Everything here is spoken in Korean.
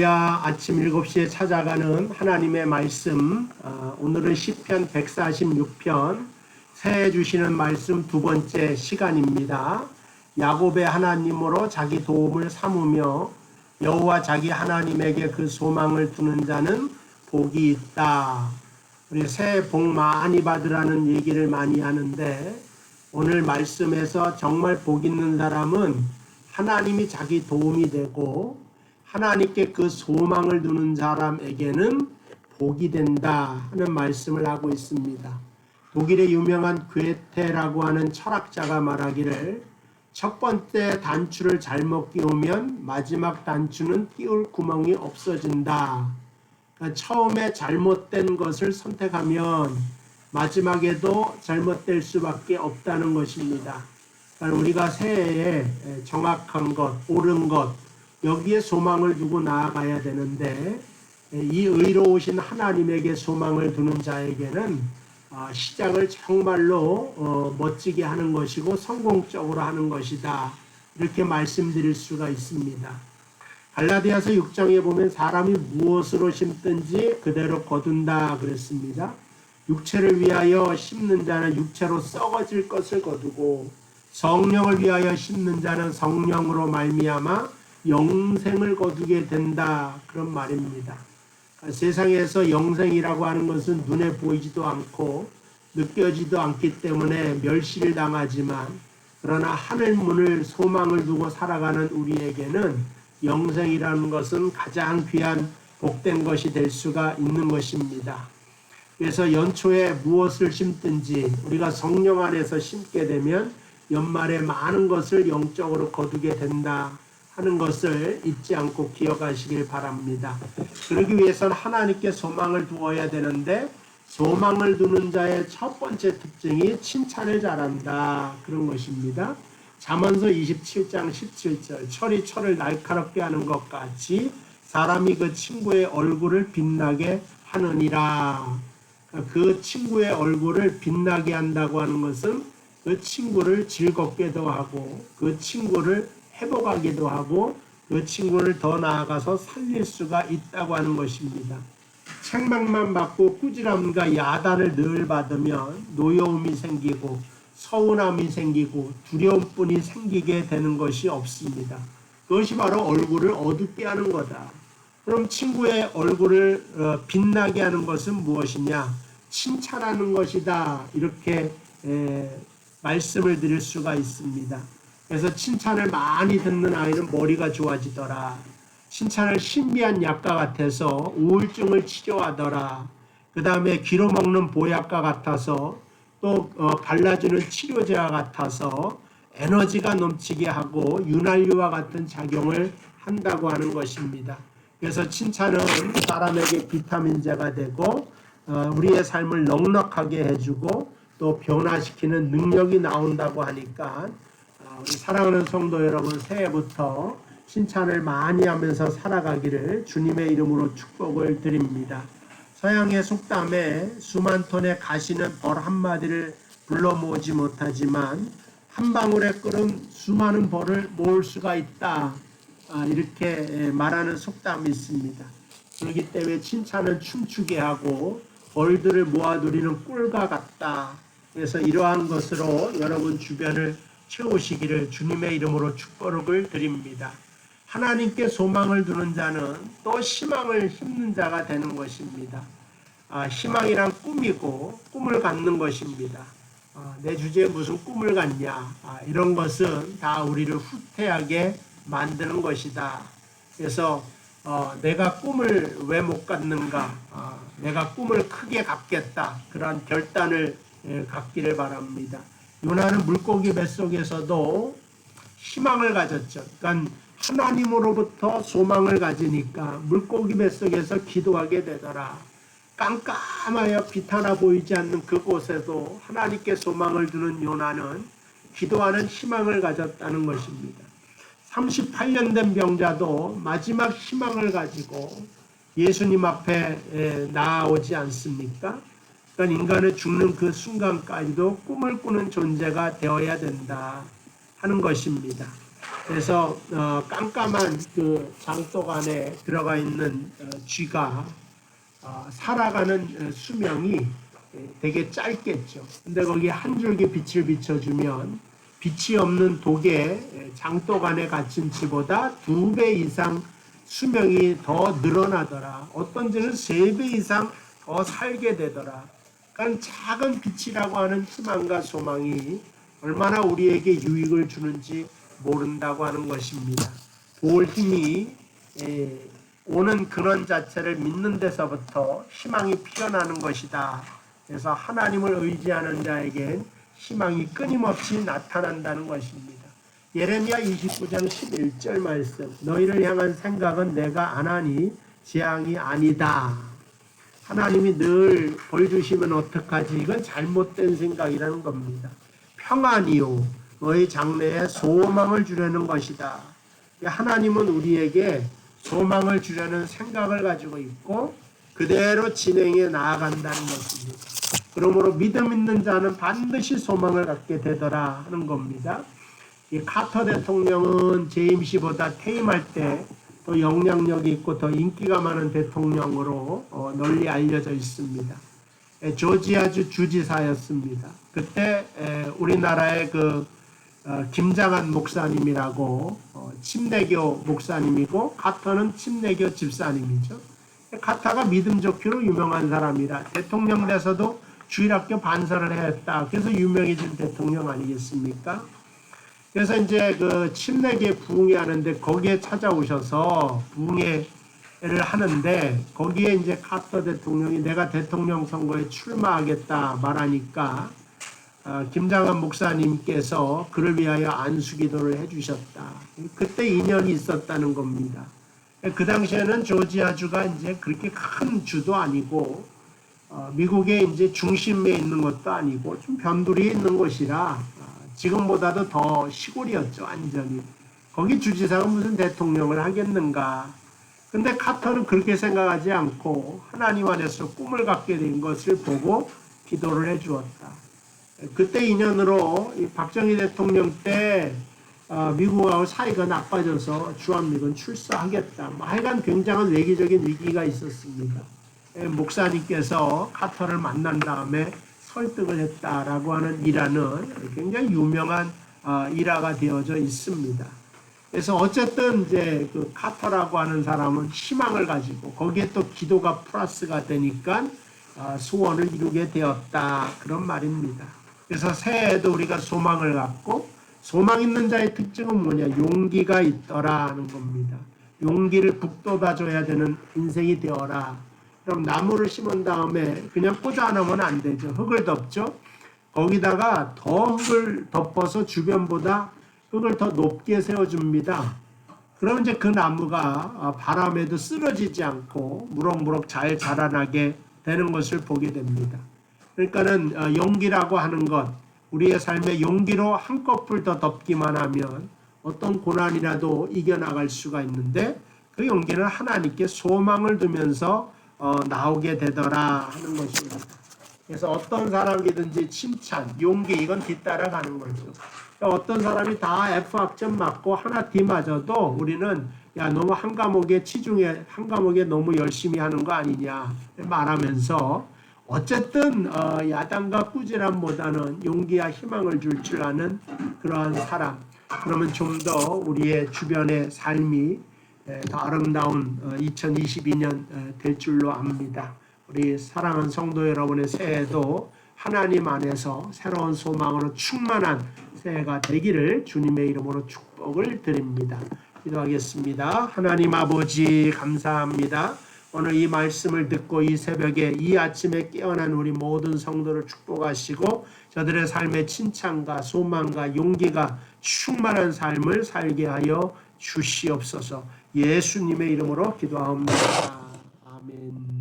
할렐루야. 아침 7시에 찾아가는 하나님의 말씀, 오늘은 시편 146편 새해 주시는 말씀 두 번째 시간입니다. 야곱의 하나님으로 자기 도움을 삼으며 여호와 자기 하나님에게 그 소망을 두는 자는 복이 있다. 우리 새해 복 많이 받으라는 얘기를 많이 하는데, 오늘 말씀에서 정말 복 있는 사람은 하나님이 자기 도움이 되고 하나님께 그 소망을 두는 사람에게는 복이 된다 하는 말씀을 하고 있습니다. 독일의 유명한 괴테라고 하는 철학자가 말하기를, 첫 번째 단추를 잘못 끼우면 마지막 단추는 끼울 구멍이 없어진다. 그러니까 처음에 잘못된 것을 선택하면 마지막에도 잘못될 수밖에 없다는 것입니다. 그러니까 우리가 새해에 정확한 것, 옳은 것, 여기에 소망을 두고 나아가야 되는데, 이 의로우신 하나님에게 소망을 두는 자에게는 시작을 정말로 멋지게 하는 것이고 성공적으로 하는 것이다, 이렇게 말씀드릴 수가 있습니다. 갈라디아서 6장에 보면 사람이 무엇으로 심든지 그대로 거둔다 그랬습니다. 육체를 위하여 심는 자는 육체로 썩어질 것을 거두고 성령을 위하여 심는 자는 성령으로 말미암아 영생을 거두게 된다, 그런 말입니다. 세상에서 영생이라고 하는 것은 눈에 보이지도 않고 느껴지도 않기 때문에 멸시를 당하지만, 그러나 하늘문을 소망을 두고 살아가는 우리에게는 영생이라는 것은 가장 귀한 복된 것이 될 수가 있는 것입니다. 그래서 연초에 무엇을 심든지 우리가 성령 안에서 심게 되면 연말에 많은 것을 영적으로 거두게 된다 하는 것을 잊지 않고 기억하시길 바랍니다. 그러기 위해서는 하나님께 소망을 두어야 되는데, 소망을 두는 자의 첫 번째 특징이 칭찬을 잘한다, 그런 것입니다. 잠언서 27장 17절, 철이 철을 날카롭게 하는 것 같이 사람이 그 친구의 얼굴을 빛나게 하느니라. 그 친구의 얼굴을 빛나게 한다고 하는 것은 그 친구를 즐겁게도 하고 그 친구를 회복하기도 하고 그 친구를 더 나아가서 살릴 수가 있다고 하는 것입니다. 책망만 받고 꾸지람과 야단을 늘 받으면 노여움이 생기고 서운함이 생기고 두려움뿐이 생기게 되는 것이 없습니다. 그것이 바로 얼굴을 어둡게 하는 거다. 그럼 친구의 얼굴을 빛나게 하는 것은 무엇이냐? 칭찬하는 것이다, 이렇게 말씀을 드릴 수가 있습니다. 그래서 칭찬을 많이 듣는 아이는 머리가 좋아지더라. 칭찬을 신비한 약과 같아서 우울증을 치료하더라. 그 다음에 기로 먹는 보약과 같아서 또 발라주는 치료제와 같아서 에너지가 넘치게 하고 윤활유와 같은 작용을 한다고 하는 것입니다. 그래서 칭찬은 사람에게 비타민제가 되고 우리의 삶을 넉넉하게 해주고 또 변화시키는 능력이 나온다고 하니까, 우리 사랑하는 성도 여러분, 새해부터 칭찬을 많이 하면서 살아가기를 주님의 이름으로 축복을 드립니다. 서양의 속담에 수만 톤의 가시는 벌 한마디를 불러 모으지 못하지만 한 방울의 끓음 수많은 벌을 모을 수가 있다, 이렇게 말하는 속담이 있습니다. 그렇기 때문에 칭찬은 춤추게 하고 벌들을 모아두리는 꿀과 같다. 그래서 이러한 것으로 여러분 주변을 채우시기를 주님의 이름으로 축복을 드립니다. 하나님께 소망을 두는 자는 또 희망을 힘는 자가 되는 것입니다. 희망이란 꿈이고 꿈을 갖는 것입니다. 내 주제에 무슨 꿈을 갖냐, 이런 것은 다 우리를 후퇴하게 만드는 것이다. 그래서 내가 꿈을 왜 못 갖는가, 내가 꿈을 크게 갖겠다, 그러한 결단을 갖기를 바랍니다. 요나는 물고기 뱃속에서도 희망을 가졌죠. 그러니까 하나님으로부터 소망을 가지니까 물고기 뱃속에서 기도하게 되더라. 깜깜하여 빛 하나 보이지 않는 그곳에도 하나님께 소망을 두는 요나는 기도하는 희망을 가졌다는 것입니다. 38년 된 병자도 마지막 희망을 가지고 예수님 앞에 나아오지 않습니까? 그러니까 인간은 죽는 그 순간까지도 꿈을 꾸는 존재가 되어야 된다 하는 것입니다. 그래서 깜깜한 그 장독 안에 들어가 있는 쥐가 살아가는 수명이 되게 짧겠죠. 근데 거기에 한 줄기 빛을 비춰주면 빛이 없는 독에 장독 안에 갇힌 쥐보다 2배 이상 수명이 더 늘어나더라. 어떤 쥐는 3배 이상 더 살게 되더라. 그러니까 작은 빛이라고 하는 희망과 소망이 얼마나 우리에게 유익을 주는지 모른다고 하는 것입니다. 올 힘이 오는 근원 자체를 믿는 데서부터 희망이 피어나는 것이다. 그래서 하나님을 의지하는 자에겐 희망이 끊임없이 나타난다는 것입니다. 예레미야 29장 11절 말씀. 너희를 향한 생각은 내가 안 하니 재앙이 아니다. 하나님이 늘 벌 주시면 어떡하지? 이건 잘못된 생각이라는 겁니다. 평안이요 너희 장래에 소망을 주려는 것이다. 하나님은 우리에게 소망을 주려는 생각을 가지고 있고 그대로 진행해 나아간다는 것입니다. 그러므로 믿음 있는 자는 반드시 소망을 갖게 되더라 하는 겁니다. 이 카터 대통령은 재임 씨보다 퇴임할 때 또 영향력이 있고 더 인기가 많은 대통령으로 널리 알려져 있습니다. 조지아주 주지사였습니다. 그때 우리나라의 그 김장한 목사님이라고 침례교 목사님이고 카터는 침례교 집사님이죠. 카터가 믿음 좋기로 유명한 사람이라 대통령 돼서도 주일학교 반설을 했다. 그래서 유명해진 대통령 아니겠습니까? 그래서 이제 그 침례교에 부흥회하는데 거기에 찾아오셔서 부흥회를 하는데 거기에 이제 카터 대통령이 내가 대통령 선거에 출마하겠다 말하니까 김장한 목사님께서 그를 위하여 안수기도를 해주셨다. 그때 인연이 있었다는 겁니다. 그 당시에는 조지아주가 이제 그렇게 큰 주도 아니고 미국의 이제 중심에 있는 것도 아니고 좀 변두리에 있는 곳이라 지금보다도 더 시골이었죠, 완전히. 거기 주지사가 무슨 대통령을 하겠는가. 근데 카터는 그렇게 생각하지 않고 하나님 안에서 꿈을 갖게 된 것을 보고 기도를 해 주었다. 그때 인연으로 박정희 대통령 때 미국하고 사이가 나빠져서 주한미군 출사하겠다. 하여간 굉장한 외교적인 위기가 있었습니다. 목사님께서 카터를 만난 다음에 설득을 했다라고 하는 일화는 굉장히 유명한 일화가 되어져 있습니다. 그래서 어쨌든 이제 그 카터라고 하는 사람은 희망을 가지고 거기에 또 기도가 플러스가 되니까 소원을 이루게 되었다 그런 말입니다. 그래서 새해에도 우리가 소망을 갖고 소망 있는 자의 특징은 뭐냐? 용기가 있더라 하는 겁니다. 용기를 북돋아줘야 되는 인생이 되어라. 그럼 나무를 심은 다음에 그냥 꽂아놓으면 안 되죠. 흙을 덮죠. 거기다가 더 흙을 덮어서 주변보다 흙을 더 높게 세워줍니다. 그러면 이제 그 나무가 바람에도 쓰러지지 않고 무럭무럭 잘 자라나게 되는 것을 보게 됩니다. 그러니까는 용기라고 하는 것, 우리의 삶에 용기로 한꺼풀 더 덮기만 하면 어떤 고난이라도 이겨나갈 수가 있는데 그 용기는 하나님께 소망을 두면서 나오게 되더라 하는 것입니다. 그래서 어떤 사람이든지 칭찬, 용기 이건 뒤따라가는 거죠. 어떤 사람이 다 F 학점 맞고 하나 D 맞아도 우리는 야 너무 한 과목에 치중해 한 과목에 너무 열심히 하는 거 아니냐 말하면서 어쨌든 야단과 꾸지람보다는 용기와 희망을 줄 아는 그러한 사람 그러면 좀 더 우리의 주변의 삶이 더 아름다운 2022년 될 줄로 압니다. 우리 사랑하는 성도 여러분의 새해도 하나님 안에서 새로운 소망으로 충만한 새해가 되기를 주님의 이름으로 축복을 드립니다. 기도하겠습니다. 하나님 아버지 감사합니다. 오늘 이 말씀을 듣고 이 새벽에 이 아침에 깨어난 우리 모든 성도를 축복하시고 저들의 삶에 칭찬과 소망과 용기가 충만한 삶을 살게 하여 주시옵소서. 예수님의 이름으로 기도합니다. 아멘.